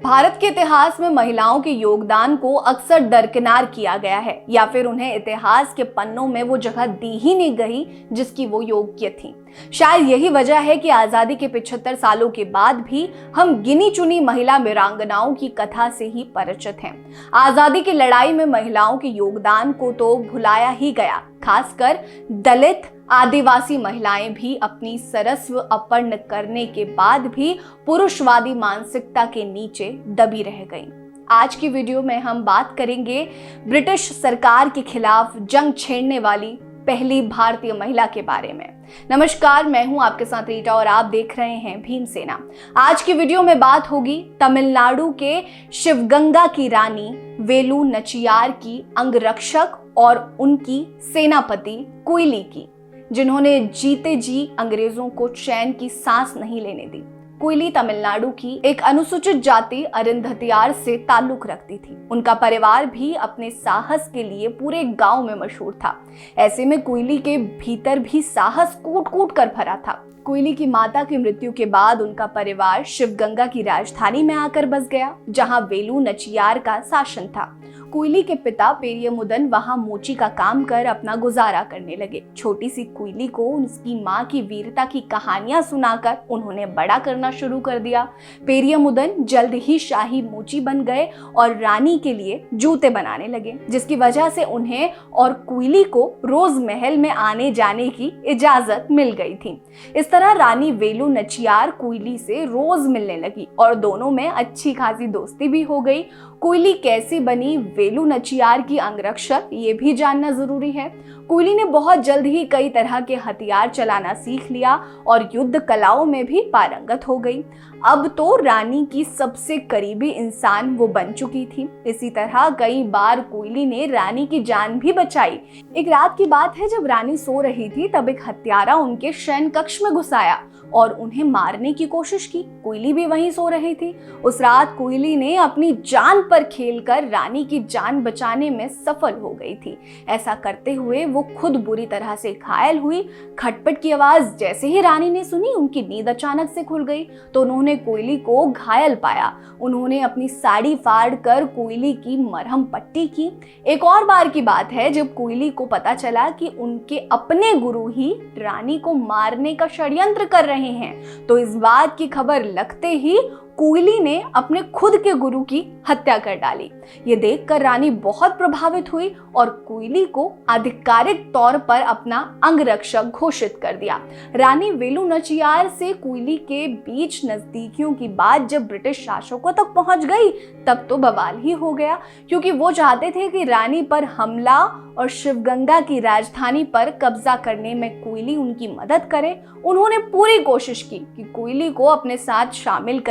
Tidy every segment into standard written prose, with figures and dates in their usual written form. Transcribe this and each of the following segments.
भारत के इतिहास में महिलाओं के योगदान को अक्सर दरकिनार किया गया है या फिर उन्हें इतिहास के पन्नों में वो जगह दी ही नहीं गई जिसकी वो योग्य थी। शायद यही वजह है कि आजादी के 75 सालों के बाद भी हम गिनी चुनी महिला वीरांगनाओं की कथा से ही परिचित हैं। आजादी की लड़ाई में महिलाओं के योगदान को तो भुलाया ही गया, खासकर दलित आदिवासी महिलाएं भी अपनी सर्वस्व अर्पण करने के बाद भी पुरुषवादी मानसिकता के नीचे दबी रह गईं। आज की वीडियो में हम बात करेंगे ब्रिटिश सरकार के खिलाफ जंग छेड़ने वाली पहली भारतीय महिला के बारे में। नमस्कार, मैं हूं आपके साथ रीटा और आप देख रहे हैं भीमसेना। आज की वीडियो में बात होगी तमिलनाडु के शिवगंगा की रानी वेलु नचियार की अंगरक्षक और उनकी सेनापति कुइली की, जिन्होंने जीते जी अंग्रेजों को चैन की सांस नहीं लेने दी। कुइली तमिलनाडु की एक अनुसूचित जाति अरुंधतियार से ताल्लुक रखती थी। उनका परिवार भी अपने साहस के लिए पूरे गांव में मशहूर था। ऐसे में कुइली के भीतर भी साहस कूट कूट कर भरा था। कुइली की माता की मृत्यु के बाद उनका परिवार शिवगंगा की राजधानी में आकर बस गया, जहां वेलु नचियार का शासन था। कुइली के पिता पेरियमुदन वहां मोची का काम कर अपना गुजारा करने लगे। छोटी सी कुइली को उसकी माँ की वीरता की कहानियां सुनाकर उन्होंने बड़ा करना शुरू कर दिया। पेरियमुदन जल्द ही शाही मोची बन गए और रानी के लिए जूते बनाने लगे, जिसकी वजह से उन्हें और कुइली को रोज महल में आने जाने की इजाजत मिल गई थी। इस तरह रानी वेलु नचियार कुइली से रोज मिलने लगी और दोनों में अच्छी खासी दोस्ती भी हो गई। कुइली कैसी बनी वेलु नचियार की अंगरक्षक, ये भी जानना जरूरी है। कुइली ने बहुत जल्द ही कई तरह के हथियार चलाना सीख लिया और युद्ध कलाओं में भी पारंगत हो गई। अब तो रानी की सबसे करीबी इंसान वो बन चुकी थी। इसी तरह कई बार कुइली ने रानी की जान भी बचाई। एक रात की बात है, जब रानी सो रही थी तब एक हत्यारा उनके शयन कक्ष में घुस आया और उन्हें मारने की कोशिश की। कुइली भी वहीं सो रही थी। उस रात कुइली ने अपनी जान पर खेलकर रानी की जान बचाने में सफल हो गई थी। ऐसा करते हुए वो खुद बुरी तरह से घायल हुई। खटपट की आवाज जैसे ही रानी ने सुनी, उनकी नींद अचानक से खुल गई तो उन्होंने कुइली को घायल पाया। उन्होंने अपनी साड़ी फाड़ कर कुइली की मरहम पट्टी की। एक और बार की बात है, जब कुइली को पता चला कि उनके अपने गुरु ही रानी को मारने का षड्यंत्र कर रहे हैं, तो इस बात की खबर लगते ही कुइली ने अपने खुद के गुरु की हत्या कर डाली। ये देखकर रानी बहुत प्रभावित हुई और कुइली को आधिकारिक तौर पर अपना अंगरक्षक घोषित कर दिया। रानी वेलु नचियार से कुइली के बीच नजदीकियों की बात जब ब्रिटिश शासकों तक पहुंच गई तब तो बवाल ही हो गया, क्योंकि वो चाहते थे कि रानी पर हमला और शिवगंगा की राजधानी पर कब्जा करने में कुइली उनकी मदद करे। उन्होंने पूरी कोशिश की कि कुइली को अपने साथ शामिल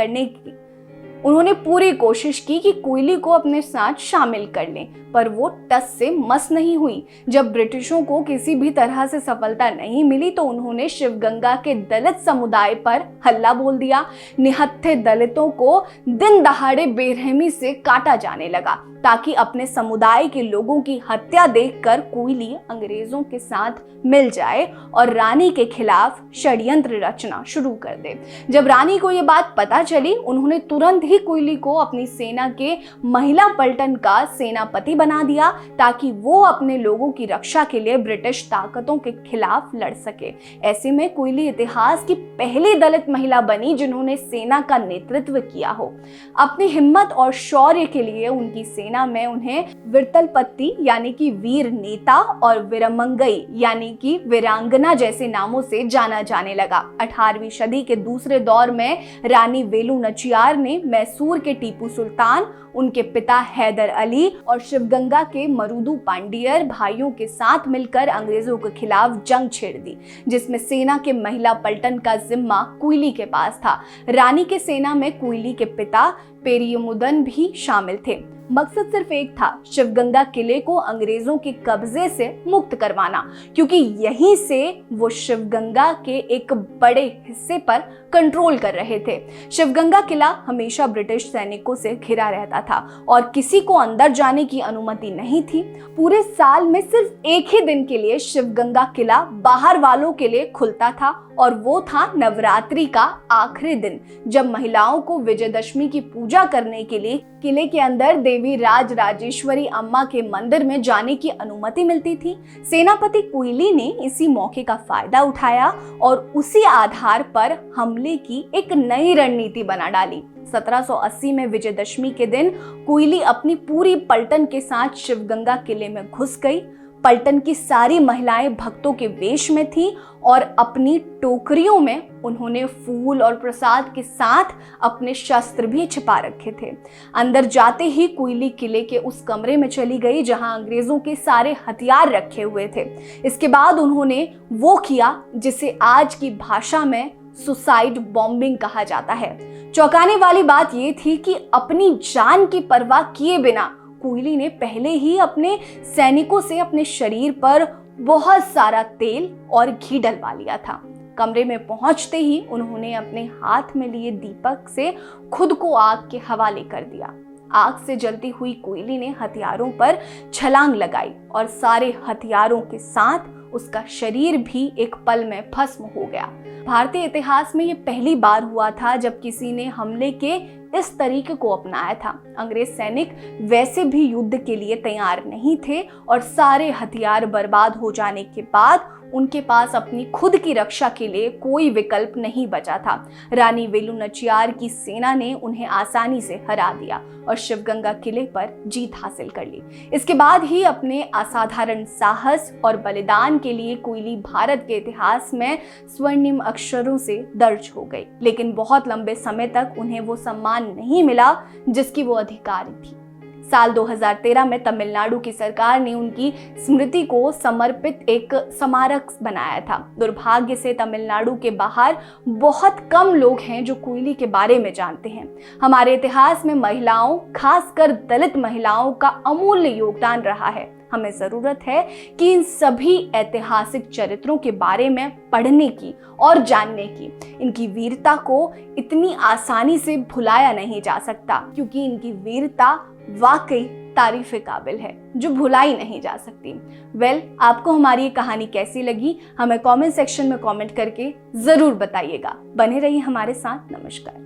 शामिल कर लें, पर वो टस से मस नहीं हुई। जब ब्रिटिशों को किसी भी तरह से सफलता नहीं मिली तो उन्होंने शिवगंगा के दलित समुदाय पर हल्ला बोल दिया। निहत्थे दलितों को दिन दहाड़े बेरहमी से काटा जाने लगा ताकि अपने समुदाय के लोगों की हत्या देखकर कुइली अंग्रेजों के साथ मिल जाए और रानी के खिलाफ षड्यंत्र रचना शुरू कर दे। जब रानी को ये बात पता चली, उन्होंने तुरंत ही कुइली को अपनी सेना के महिला पलटन का सेनापति बना दिया ताकि वो अपने लोगों की रक्षा के लिए ब्रिटिश ताकतों के खिलाफ लड़ सके। ऐसे में कुइली इतिहास की पहली दलित महिला बनी जिन्होंने सेना का नेतृत्व किया हो। अपनी हिम्मत और शौर्य के लिए उनकी सेना में उन्हें विरतलपत्ती यानी कि वीर नेता और वीरमंगई यानी कि वीरांगना जैसे नामों से जाना जाने लगा। 18वीं सदी के दूसरे दौर में रानी वेलु नचियार ने मैसूर के टीपू सुल्तान, उनके पिता हैदर अली और शिवगंगा के मरुदु पांडियर भाइयों के साथ मिलकर अंग्रेजों के खिलाफ जंग छेड़ दी, जिसमें सेना के महिला पलटन का जिम्मा कुइली के पास था। रानी के सेना में कुइली के पिता पेरियमुदन भी शामिल थे। मकसद सिर्फ एक था, शिवगंगा किले को अंग्रेजों के कब्जे से मुक्त करवाना, क्योंकि यहीं से वो शिवगंगा के एक बड़े हिस्से पर कंट्रोल कर रहे थे। शिवगंगा किला हमेशा ब्रिटिश सैनिकों से घिरा रहता था और किसी को अंदर जाने की अनुमति नहीं थी। पूरे साल में सिर्फ एक ही दिन के लिए शिवगंगा किला बाहर वालों के लिए खुलता था और वो था नवरात्रि का आखिरी दिन, जब महिलाओं को विजयदशमी की पूजा करने के लिए किले के अंदर देवी राज राजेश्वरी अम्मा के मंदिर में जाने की अनुमति मिलती थी। सेनापति कुइली ने इसी मौके का फायदा उठाया और उसी आधार पर हमले की एक नई रणनीति बना डाली। 1780 में विजयदशमी के दिन कुइली अपनी पूरी पलटन के साथ शिवगंगा किले में घुस गई। पलटन की सारी महिलाएं भक्तों के वेश में थीं और अपनी टोकरियों में उन्होंने फूल और प्रसाद के साथ अपने शस्त्र भी छिपा रखे थे। अंदर जाते ही कुइली किले के उस कमरे में चली गई जहां अंग्रेजों के सारे हथियार रखे हुए थे। इसके बाद उन्होंने वो किया जिसे आज की भाषा में सुसाइड बॉम्बिंग कहा जाता है। चौंकाने वाली बात यह थी कि अपनी जान की परवाह किए बिना कुइली ने पहले ही अपने सैनिकों से अपने शरीर पर बहुत सारा तेल और घी डलवा लिया था। कमरे में पहुंचते ही उन्होंने अपने हाथ में लिए दीपक से खुद को आग के हवाले कर दिया। आग से जलती हुई कुइली ने हथियारों पर छलांग लगाई और सारे हथियारों के साथ उसका शरीर भी एक पल में भस्म हो गया। भारतीय इतिहास में ये पहली बार हुआ था जब किसी ने हमले के इस तरीके को अपनाया था। अंग्रेज सैनिक वैसे भी युद्ध के लिए तैयार नहीं थे और सारे हथियार बर्बाद हो जाने के बाद उनके पास अपनी खुद की रक्षा के लिए कोई विकल्प नहीं बचा था। रानी वेलु नाचियार की सेना ने उन्हें आसानी से हरा दिया और शिवगंगा किले पर जीत हासिल कर ली। इसके बाद ही अपने असाधारण साहस और बलिदान के लिए कुइली भारत के इतिहास में स्वर्णिम अक्षरों से दर्ज हो गई, लेकिन बहुत लंबे समय तक उन्हें वो सम्मान नहीं मिला जिसकी वो अधिकारी थी। साल 2013 में तमिलनाडु की सरकार ने उनकी स्मृति को समर्पित एक स्मारक बनाया था। दुर्भाग्य से तमिलनाडु के बाहर बहुत कम लोग हैं जो कुइली के बारे में जानते हैं। हमारे इतिहास में महिलाओं, खासकर दलित महिलाओं का अमूल्य योगदान रहा है। हमें जरूरत है कि इन सभी ऐतिहासिक चरित्रों के बारे में पढ़ने की और जानने की। इनकी वीरता को इतनी आसानी से भुलाया नहीं जा सकता, क्योंकि इनकी वीरता वाकई तारीफ काबिल है जो भुलाई नहीं जा सकती। आपको हमारी ये कहानी कैसी लगी हमें कमेंट सेक्शन में कमेंट करके जरूर बताइएगा। बने रहिए हमारे साथ। नमस्कार।